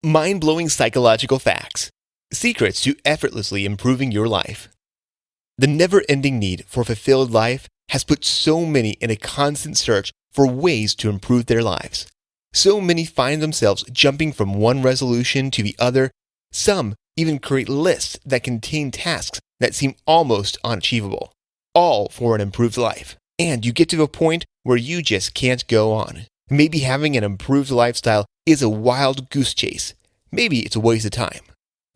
Mind-blowing psychological facts. Secrets to effortlessly improving your life. The never-ending need for a fulfilled life has put so many in a constant search for ways to improve their lives. So many find themselves jumping from one resolution to the other. Some even create lists that contain tasks that seem almost unachievable, all for an improved life. And you get to a point where you just can't go on. Maybe having an improved lifestyle is a wild goose chase. Maybe it's a waste of time.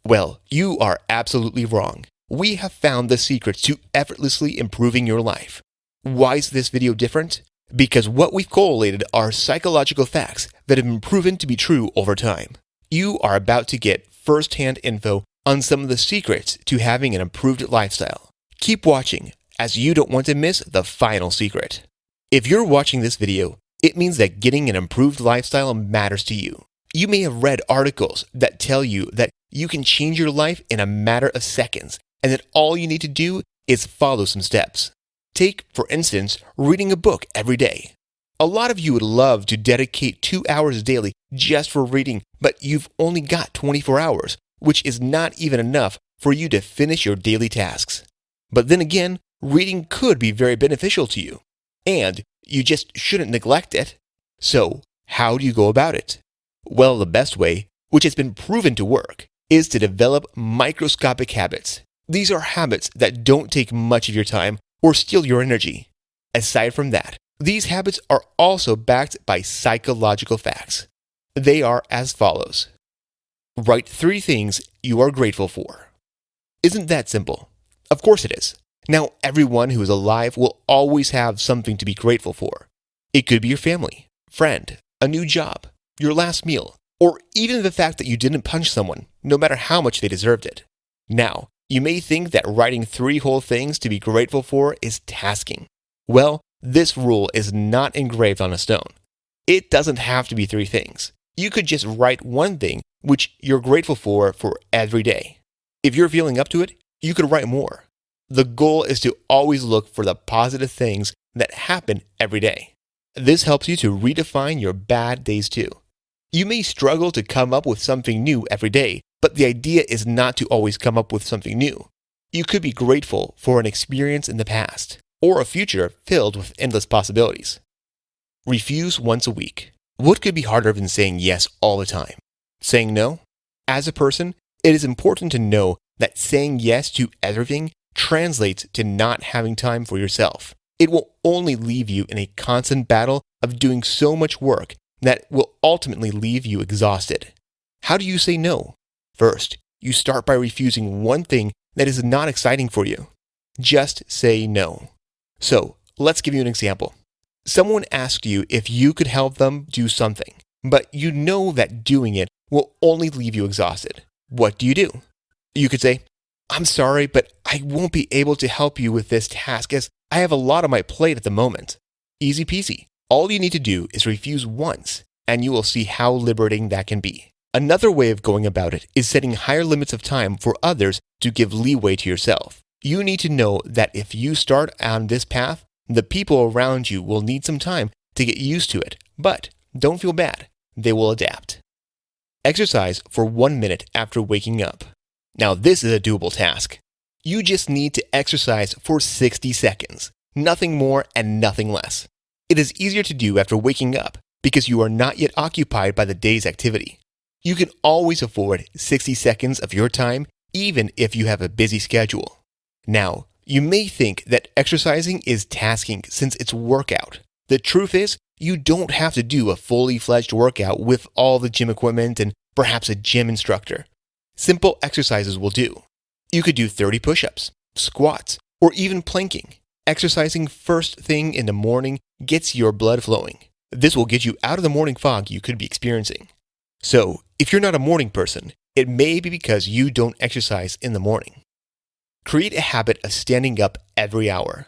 Well, you are absolutely wrong. We have found the secrets to effortlessly improving your life. Why is this video different? Because what we've collated are psychological facts that have been proven to be true over time. You are about to get first-hand info on some of the secrets to having an improved lifestyle. Keep watching, as you don't want to miss the final secret. If you're watching this video, it means that getting an improved lifestyle matters to you. You may have read articles that tell you that you can change your life in a matter of seconds, and that all you need to do is follow some steps. Take, for instance, reading a book every day. A lot of you would love to dedicate 2 hours daily just for reading, but you've only got 24 hours, which is not even enough for you to finish your daily tasks. But then again, reading could be very beneficial to you, and you just shouldn't neglect it. So, how do you go about it? Well, the best way, which has been proven to work, is to develop microscopic habits. These are habits that don't take much of your time or steal your energy. Aside from that, these habits are also backed by psychological facts. They are as follows. Write 3 things you are grateful for. Isn't that simple? Of course it is. Now, everyone who is alive will always have something to be grateful for. It could be your family, friend, a new job, your last meal, or even the fact that you didn't punch someone, no matter how much they deserved it. Now, you may think that writing 3 whole things to be grateful for is tasking. Well, this rule is not engraved on a stone. It doesn't have to be 3 things. You could just write 1 thing which you're grateful for every day. If you're feeling up to it, you could write more. The goal is to always look for the positive things that happen every day. This helps you to redefine your bad days too. You may struggle to come up with something new every day, but the idea is not to always come up with something new. You could be grateful for an experience in the past, or a future filled with endless possibilities. Refuse once a week. What could be harder than saying yes all the time? Saying no? As a person, it is important to know that saying yes to everything translates to not having time for yourself. It will only leave you in a constant battle of doing so much work that will ultimately leave you exhausted. How do you say no? First, you start by refusing 1 thing that is not exciting for you. Just say no. So, let's give you an example. Someone asked you if you could help them do something, but you know that doing it will only leave you exhausted. What do? You could say, "I'm sorry, but I won't be able to help you with this task as I have a lot on my plate at the moment." Easy peasy. All you need to do is refuse once, and you will see how liberating that can be. Another way of going about it is setting higher limits of time for others to give leeway to yourself. You need to know that if you start on this path, the people around you will need some time to get used to it, but don't feel bad. They will adapt. Exercise for 1 minute after waking up. Now, this is a doable task. You just need to exercise for 60 seconds, nothing more and nothing less. It is easier to do after waking up because you are not yet occupied by the day's activity. You can always afford 60 seconds of your time, even if you have a busy schedule. Now, you may think that exercising is tasking since it's workout. The truth is, you don't have to do a fully fledged workout with all the gym equipment and perhaps a gym instructor. Simple exercises will do. You could do 30 push-ups, squats, or even planking. Exercising first thing in the morning gets your blood flowing. This will get you out of the morning fog you could be experiencing. So, if you're not a morning person, it may be because you don't exercise in the morning. Create a habit of standing up every hour.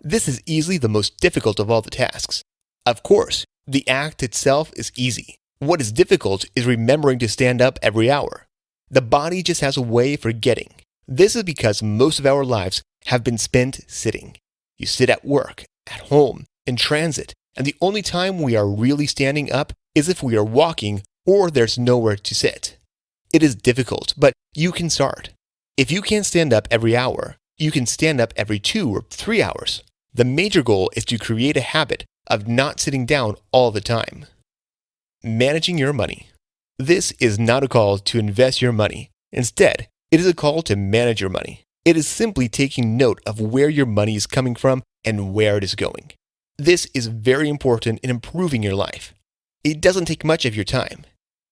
This is easily the most difficult of all the tasks. Of course, the act itself is easy. What is difficult is remembering to stand up every hour. The body just has a way of forgetting. This is because most of our lives have been spent sitting. You sit at work, at home, in transit, and the only time we are really standing up is if we are walking or there's nowhere to sit. It is difficult, but you can start. If you can't stand up every hour, you can stand up every 2 or 3 hours. The major goal is to create a habit of not sitting down all the time. Managing your money. This is not a call to invest your money. Instead, it is a call to manage your money. It is simply taking note of where your money is coming from and where it is going. This is very important in improving your life. It doesn't take much of your time.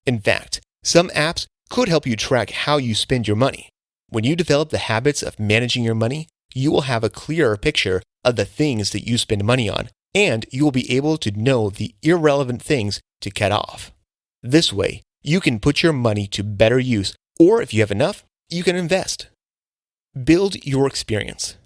In fact, some apps could help you track how you spend your money. When you develop the habits of managing your money, you will have a clearer picture of the things that you spend money on, and you will be able to know the irrelevant things to cut off. This way, you can put your money to better use, or if you have enough, you can invest. Build your experience.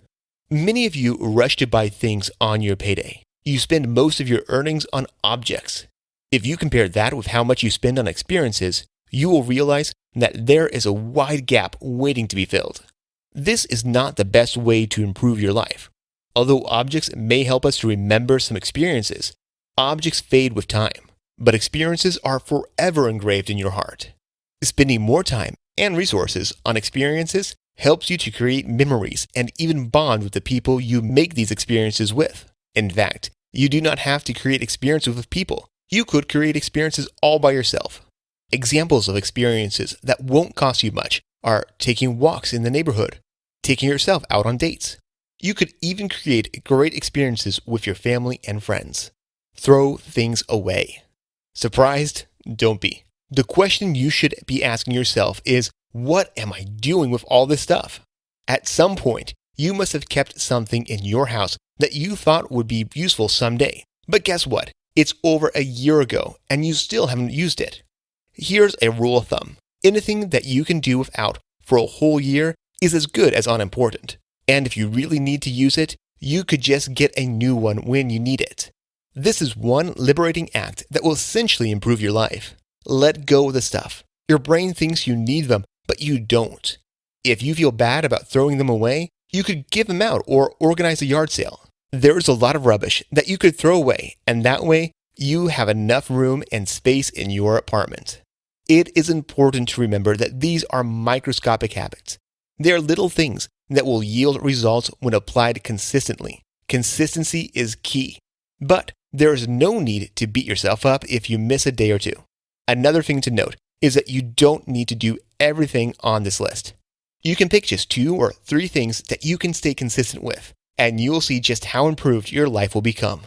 Many of you rush to buy things on your payday. You spend most of your earnings on objects. If you compare that with how much you spend on experiences, you will realize that there is a wide gap waiting to be filled. This is not the best way to improve your life. Although objects may help us to remember some experiences, objects fade with time, but experiences are forever engraved in your heart. Spending more time and resources on experiences helps you to create memories and even bond with the people you make these experiences with. In fact, you do not have to create experiences with people. You could create experiences all by yourself. Examples of experiences that won't cost you much are taking walks in the neighborhood, taking yourself out on dates. You could even create great experiences with your family and friends. Throw things away. Surprised? Don't be. The question you should be asking yourself is, what am I doing with all this stuff? At some point, you must have kept something in your house that you thought would be useful someday. But guess what? It's over a year ago and you still haven't used it. Here's a rule of thumb. Anything that you can do without for a whole year is as good as unimportant. And if you really need to use it, you could just get a new one when you need it. This is one liberating act that will essentially improve your life. Let go of the stuff. Your brain thinks you need them, but you don't. If you feel bad about throwing them away, you could give them out or organize a yard sale. There is a lot of rubbish that you could throw away, and that way, you have enough room and space in your apartment. It is important to remember that these are microscopic habits. They are little things that will yield results when applied consistently. Consistency is key. But there is no need to beat yourself up if you miss a day or two. Another thing to note is that you don't need to do everything on this list. You can pick just 2 or 3 things that you can stay consistent with, and you will see just how improved your life will become.